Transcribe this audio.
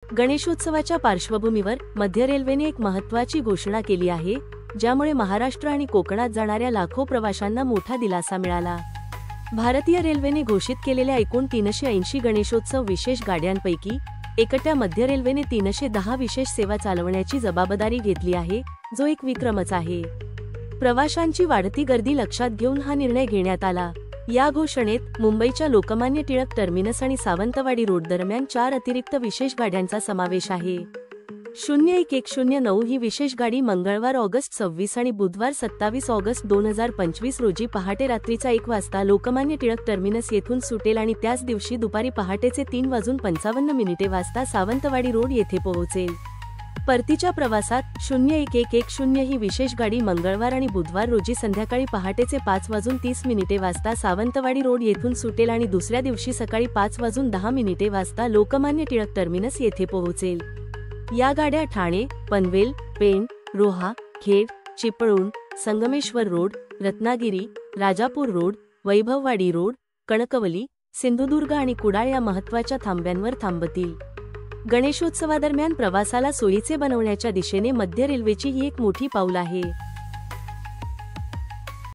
गणेशोत्सवाच्या पार्श्वभूमीवर मध्य रेल्वेने एक महत्त्वाची घोषणा केली आहे, ज्यामुळे महाराष्ट्र आणि कोकणात जाणाऱ्या लाखो प्रवाशांना मोठा दिलासा मिळाला। भारतीय रेल्वेने घोषित केलेल्या एकूण 380 गणेशोत्सव विशेष गाड्यांपैकी एकट्या मध्य रेल्वेने 310 विशेष सेवा चालवण्याची जबाबदारी घेतली आहे, जो एक विक्रमच आहे। प्रवाशांची वाढती गर्दी लक्षात घेऊन हा निर्णय घेण्यात आला। या घोषणेत मुंबईच्या लोकमान्य टिळक टर्मिनस आणि सावंतवाडी रोड दरम्यान 4 अतिरिक्त विशेष गाड्यांचा समावेश आहे। 01109 ही विशेष गाडी मंगळवार ऑगस्ट 26 आणि बुधवार 27 ऑगस्ट 2025 रोजी पहाटे रात्रीचा 1 वाजता लोकमान्य टिळक टर्मिनस येथून सुटेल आणि त्याच दिवशी दुपारी पहाटेचे 3:55 वाजता सावंतवाडी रोड येथे पोहोचेल। परतीच्या प्रवासात 01110 ही विशेष गाडी मंगळवार आणि बुधवार रोजी संध्याकाळी पहाटेचे 5:30 वाजता सावंतवाडी रोड येथून सुटेल आणि दुसऱ्या दिवशी सकाळी 5:10 वाजता लोकमान्य टिळक टर्मिनस येथे पोहोचेल। या गाड्या Thane, Panvel, Pen, Roha, Khed, Chiplun, Sangameshwar road, Ratnagiri, Rajapur road, Vaibhavwadi road, Kankavli, Sindhudurg आणि कुडाळ या महत्त्वाच्या थांब्यांवर थांबतील। गणेशोत्सवादरम्यान प्रवासाला सोयीचे बनवण्याच्या दिशेने मध्य रेल्वेची ही एक मोठी पाऊल आहे।